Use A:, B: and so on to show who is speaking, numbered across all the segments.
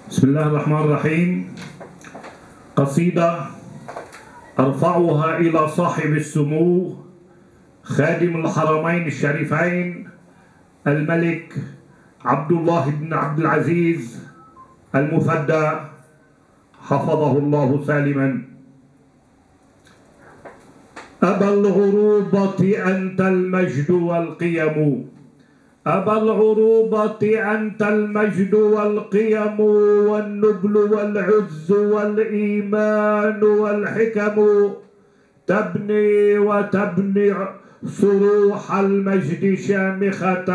A: بسم الله الرحمن الرحيم. قصيدة أرفعها إلى صاحب السمو خادم الحرمين الشريفين الملك عبد الله بن عبد العزيز المفدى حفظه الله سالما. أبا العروبة أنت المجد والقيم، أبا العروبة أنت المجد والقيم والنبل والعز والإيمان والحكم، تبني وتبني صروح المجد شامخة،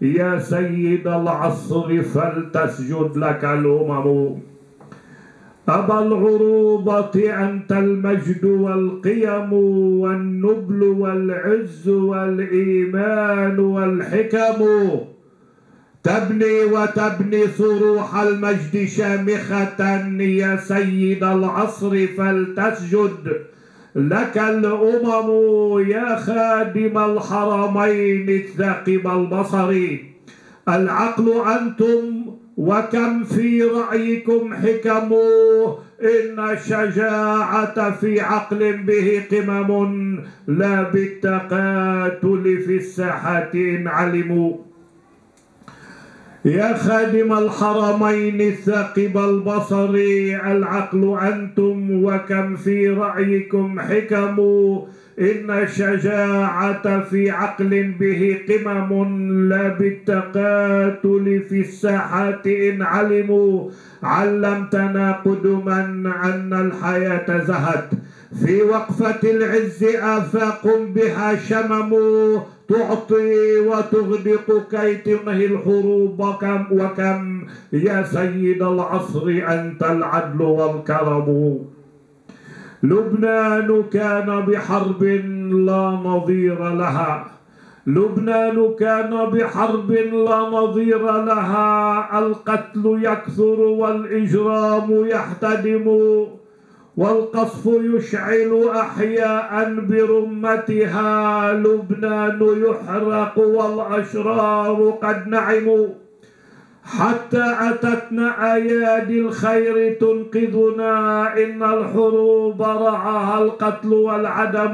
A: يا سيد العصر فلتسجد لك الأمم. أبا العروبة أنت المجد والقيم والنبل والعز والإيمان والحكم، تبني وتبني صروح المجد شامخة، يا سيد العصر فلتسجد لك الأمم. يا خادم الحرمين الثاقب البصر، العقل أنتم وكم في رأيكم حكم، إن الشجاعة في عقل به قمم، لا بالتقاتل في الساحة إن علموا. يا خادم الحرمين الثاقب البصر، العقل أنتم وكم في رأيكم حكم، إن الشجاعة في عقل به قمم، لا بالتقاتل في الساحة إن علموا. علمتنا قدما أن الحياة زهت، في وقفة العز آفاق بها شمم، تعطي وتغدق كي تنهي الحروب، وكم يا سيد العصر أنت العدل والكرم. لبنان كان بحرب لا نظير لها، لبنان كان بحرب لا نظير لها، القتل يكثر والإجرام يحتدم، والقصف يشعل أحياء برمتها، لبنان يحرق والأشرار قد نعموا، حتى أتتنا أيادي الخير تنقذنا، إن الحروب رعاها القتل والعدم،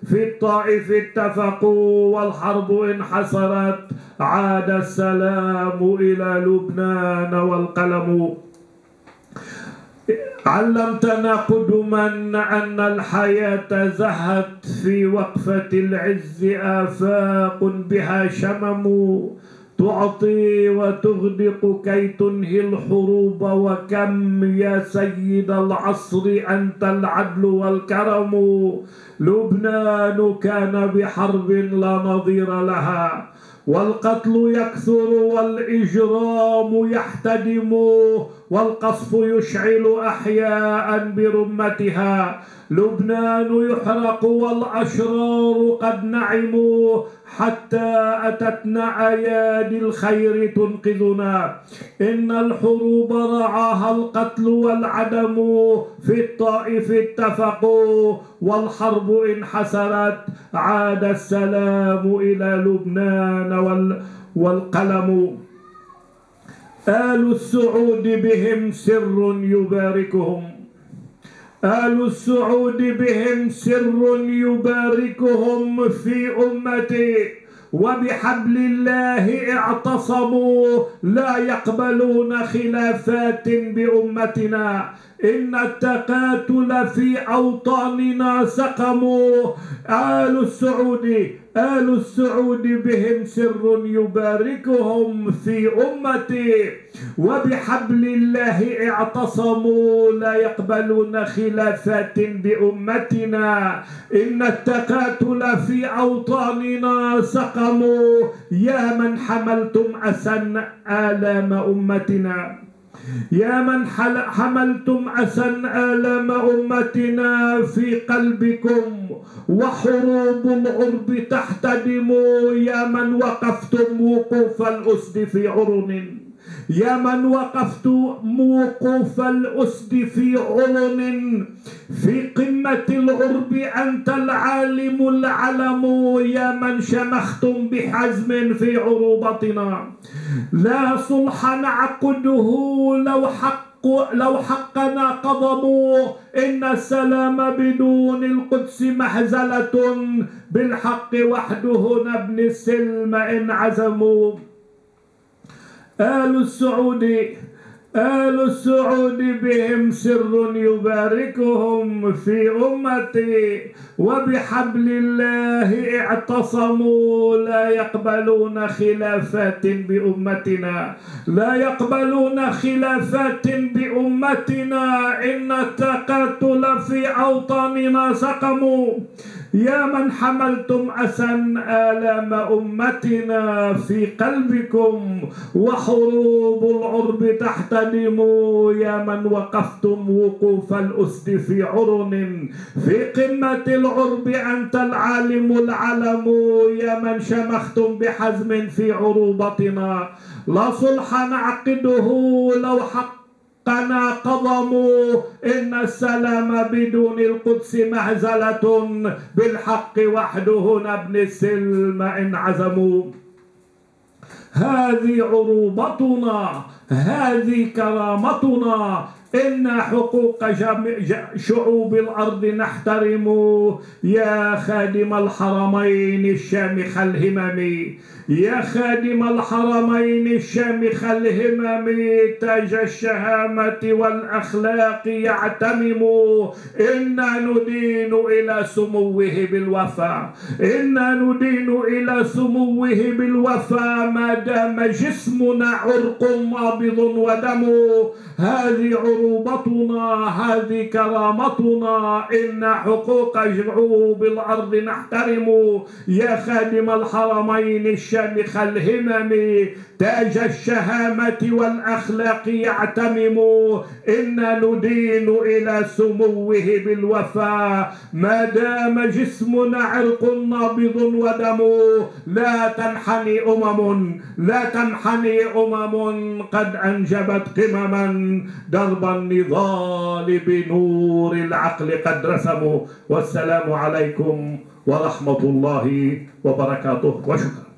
A: في الطائف اتفقوا والحرب انحسرت، عاد السلام إلى لبنان والقلم. علمتنا قدما أن الحياة زهت، في وقفة العز آفاق بها شمم، تعطي وتغدق كي تنهي الحروب، وكم يا سيد العصر أنت العدل والكرم. لبنان كان بحرب لا نظير لها، والقتل يكثر والإجرام يحتدم، والقصف يشعل أحياء برمتها، لبنان يحرق والأشرار قد نعموا، حتى أتتنا أيادي الخير تنقذنا، إن الحروب رعاها القتل والعدم، في الطائف اتفقوا والحرب انحسرت، عاد السلام إلى لبنان والقلم. آل السعود بهم سر يباركهم، آل السعود بهم سر يباركهم، في أمتي وبحبل الله اعتصموا، لا يقبلون خلافات بأمتنا، إن التقاتل في أوطاننا سقم. آل السعود بهم سر يباركهم، في أمتي وبحبل الله اعتصموا، لا يقبلون خلافات بأمتنا، إن التقاتل في أوطاننا سقم. يا من حملتم أسى آلام أمتنا، يا من حملتم أسى آلام أمتنا، في قلبكم وحروب العرب تحتدم يا من وقفتم وقوف الأسد في عرن، يا من وقفت موقوف الأسد في عرن، في قمة العرب أنت العالم العلم، يا من شمختم بحزم في عروبتنا. لا صلح نعقده لو حقنا قضبوا، إن السلام بدون القدس محزلة، بالحق وحده نبني السلم إن عزموا. آل السعود بهم سر يباركهم في أمتي، وبحبل الله اعتصموا، لا يقبلون خلافات بأمتنا، لا يقبلون خلافات بأمتنا، إن التقاتل في أوطاننا سقموا. يا من حملتم أسى آلام أمتنا في قلبكم، وحروب العرب تحتدم، يا من وقفتم وقوف الأسد في عرن، في قمة العرب أنت العالم العلم، يا من شمختم بحزم في عروبتنا. لا صلح نعقده لو حقنا قضموا، إن السلام بدون القدس مهزلة، بالحق وحده نبني السلم إن عزموا. هذه عروبتنا، هذه كرامتنا، إن حقوق شعوب الأرض نحترم، يا خادم الحرمين الشامخ الهمم، يا خادم الحرمين الشامخ الهمم، تاج الشهامة والأخلاق يعتمم، إنا ندين إلى سموه بالوفاء، إنا ندين إلى سموه بالوفاء، ما دام جسمنا عرق نابض ودم. هذه عروبتنا، هذه كرامتنا، إن حقوق شعوب الأرض نحترم، يا خادم الحرمين الشامخ الهمم، تاج الشهامة والأخلاق يعتمم، إنا ندين إلى سموه بالوفاء، ما دام جسمنا عرق نابض ودم. لا تنحني لا تنحني قد أنجبت قمما، درب النضال بنور العقل قد رسموا. والسلام عليكم ورحمة الله وبركاته، وشكرا.